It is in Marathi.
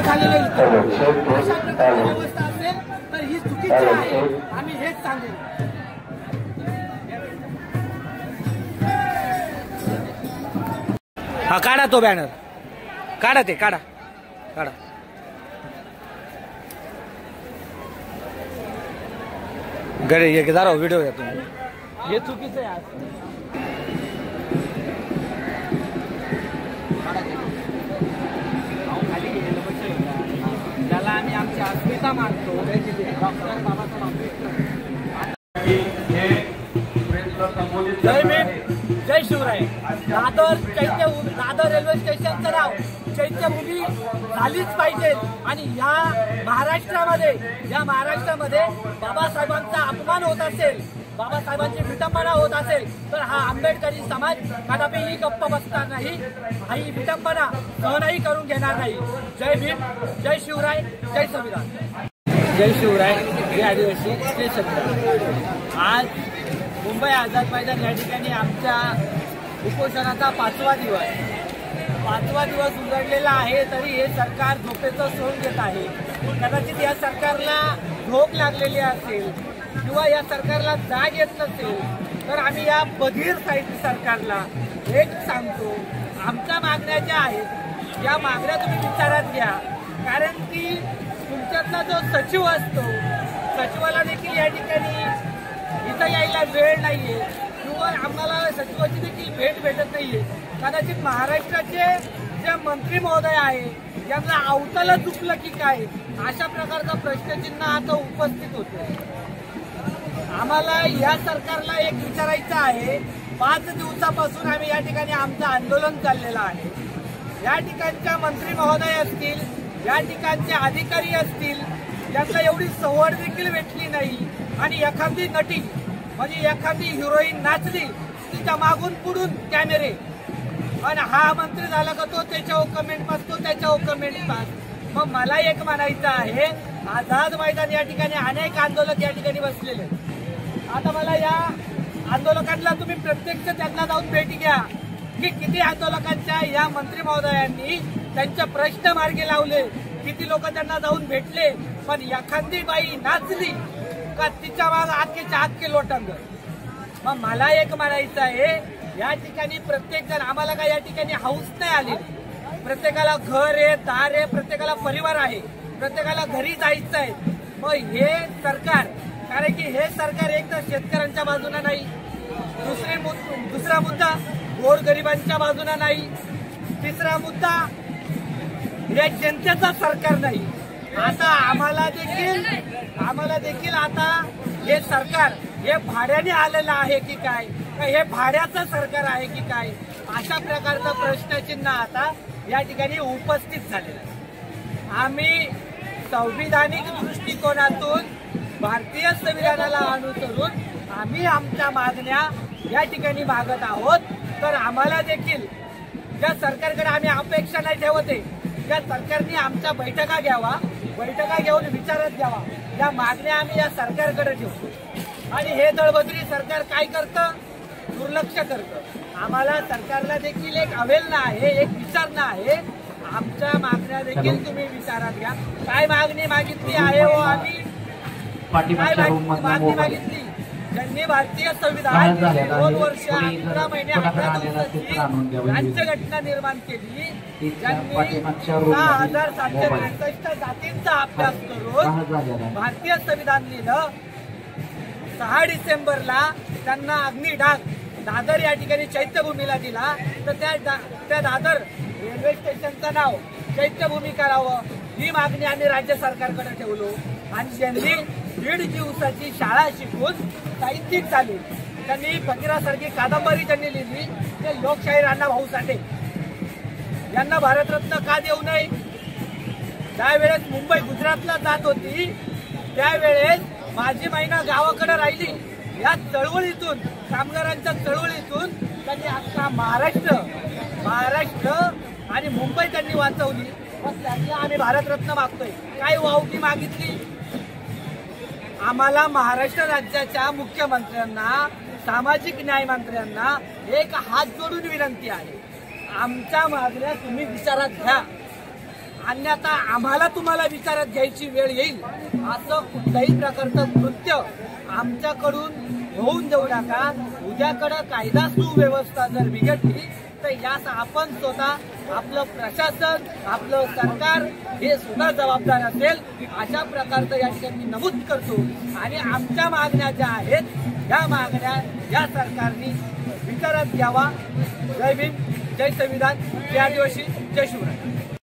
झालेल्या अशा प्रकारची व्यवस्था असेल तर ही चुकीची आहे, आम्ही हेच सांगेल। हा काढा तो बॅनर, काढा ते, काढा काढा। गडे एक जरा व्हिडिओ घ्या तुम्ही, हे चुकीचं आहे। त्याला आम्ही आमची अस्मिता मानतो, डॉक्टर बाबासाहेब आंबेडकर। जय भीम, जय शिवराय। दादर रेल्वे स्टेशनचं नाव चैत्यभूमी झालीच पाहिजे आणि या महाराष्ट्रामध्ये बाबासाहेबांचा अपमान होत असेल, बाबासाहेबांची विटंबना होत असेल तर हा आंबेडकरी समाज कदापिही गप्प बसणार नाही, ही विटंबना सहनही करून घेणार नाही। जय भीम, जय शिवराय, जय संविधान। जय शिवराय, जय आदिवासी, जय संविधान। आज मुंबई आझाद मैदान या ठिकाणी आमच्या उपोषणाचा 5वा दिवस उघडलेला आहे, तरी हे सरकार झोपेचं सोंग घेत आहे। कदाचित या सरकारला झोप लागलेली असेल किंवा या सरकारला जाग येत नसेल तर आम्ही या बधीर सरकारला एक सांगतो, आमच्या मागण्या ज्या आहेत या मागण्या तुम्ही विचारात घ्या, कारण की तुमच्यातला जो सचिव असतो, सचिवाला देखील या ठिकाणी इथं यायला वेळ नाहीये किंवा आम्हाला सचिवाची देखील भेटत नाहीये। कदाचित महाराष्ट्राचे जे मंत्री महोदय आहे यांना अवताला चुकलं की काय, अशा प्रकारचा प्रश्नचिन्ह आता उपस्थित होतो। आम्हाला या सरकारला एक विचारायचं आहे, 5 दिवसापासून आम्ही या ठिकाणी आमचं आंदोलन चाललेलं आहे। या ठिकाणच्या मंत्री महोदय असतील, या ठिकाणचे अधिकारी असतील, यांना एवढी सवड देखील भेटली नाही आणि एखादी नटी म्हणजे एखादी हिरोईन नाचली तिच्या मागून पुढून कॅमेरे आणि हा मंत्री झाला का तो त्याच्यावर कमेंट पास, तो त्याच्यावर कमेंट पास। मग मला एक म्हणायचं आहे, आझाद मैदान या ठिकाणी अनेक आंदोलक या ठिकाणी बसलेले, आता मला या आंदोलकांना तुम्ही प्रत्यक्ष त्यांना जाऊन भेटी घ्या की किती आंदोलकांच्या या मंत्री महोदयांनी त्यांचे प्रश्न मार्गी लावले, किती लोक त्यांना जाऊन भेटले, पण एखादी बाई नाचली का तिच्या माग आखे लोटांग। मग मला एक म्हणायचं आहे, या ठिकाणी प्रत्येक जण, आम्हाला काय या ठिकाणी हाऊस नाही आली, प्रत्येकाला घर आहे, दार आहे, प्रत्येकाला परिवार आहे, प्रत्येकाला घरी जायचं आहे। मग हे सरकार, कारण की हे सरकार एक तर शेतकऱ्यांच्या बाजूने नाही, दुसरा मुद्दा गोरगरिबांच्या बाजूने नाही, तिसरा मुद्दा या जनतेचा सरकार नाही। आता आम्हाला देखील आता हे सरकार हे भाड्याने आलेलं आहे की काय, हे भाड्याचं सरकार आहे की काय, अशा प्रकारचं प्रश्नचिन्ह आता या ठिकाणी उपस्थित झालेलं आहे। आम्ही संविधानिक दृष्टिकोनातून भारतीय संविधानाला अनुसरून आम्ही आमच्या मागण्या या ठिकाणी मागत आहोत। तर आम्हाला देखील ज्या सरकारकडे आम्ही अपेक्षा नाही ठेवते, त्या सरकारने आमच्या बैठका घेऊन विचारात घ्यावा, या मागण्या आम्ही या सरकारकडे ठेवतो। आणि हे दळबद्री सरकार काय करतं, दुर्लक्ष करतं। आम्हाला सरकारला देखील एक अवेलना आहे, एक विचारणा आहे, आमच्या मागण्या देखील तुम्ही विचारात घ्या। काय मागणी मागितली आहे हो आम्ही, काय मागणी मागितली, ज्यांनी भारतीय संविधान 2 वर्ष 18 महिने 18 दिवसाची राज्यघटना निर्माण केली, ज्यांनी 6763 जातींचा अभ्यास करून भारतीय संविधान लिहिलं, 6 डिसेंबरला त्यांना अग्निडाग दादर या ठिकाणी चैत्यभूमीला दिला, तर त्या दादर रेल्वे स्टेशनचं नाव चैत्यभूमी करावं, ही मागणी आम्ही राज्य सरकारकडे ठेवलो। आणि ज्यांनी 1.5 दिवसाची शाळा शिकून साहित्यिक झाले, त्यांनी फकीरासारखी कादंबरी त्यांनी लिहिली, ते लोकशाहीर अण्णाभाऊ साठे यांना भारतरत्न का देऊ नये। त्यावेळेस मुंबई गुजरातला जात होती, त्यावेळेस माझी महिना गावाकडे राहिली, या चळवळीतून, कामगारांच्या चळवळीतून त्यांनी आता महाराष्ट्र आणि मुंबई त्यांनी वाचवली। मग त्यांना आम्ही भारतरत्न मागतोय, काय वावटी मागितली। आम्हाला महाराष्ट्र राज्याच्या मुख्यमंत्र्यांना, सामाजिक न्याय मंत्र्यांना एक हात जोडून विनंती आहे, आमच्या मागण्या तुम्ही विचारात घ्या। अन्यथा आम्हाला तुम्हाला विचारात घ्यायची वेळ येईल असं कुठल्याही प्रकारचं कृत्य आमच्याकडून होऊन देऊ नका। उद्याकडे कायदा सुव्यवस्था जर बिघडली तर यास आपण स्वतः आपलं प्रशासन आपलं सरकार हे सुद्धा जबाबदार असेल अशा प्रकारचं या ठिकाणी मी नमूद करतो। आणि आमच्या मागण्या ज्या आहेत या मागण्या या सरकारने विचारात घ्यावा। जय भीम, जय संविधान, जय आदिवासी, जय शिवराय।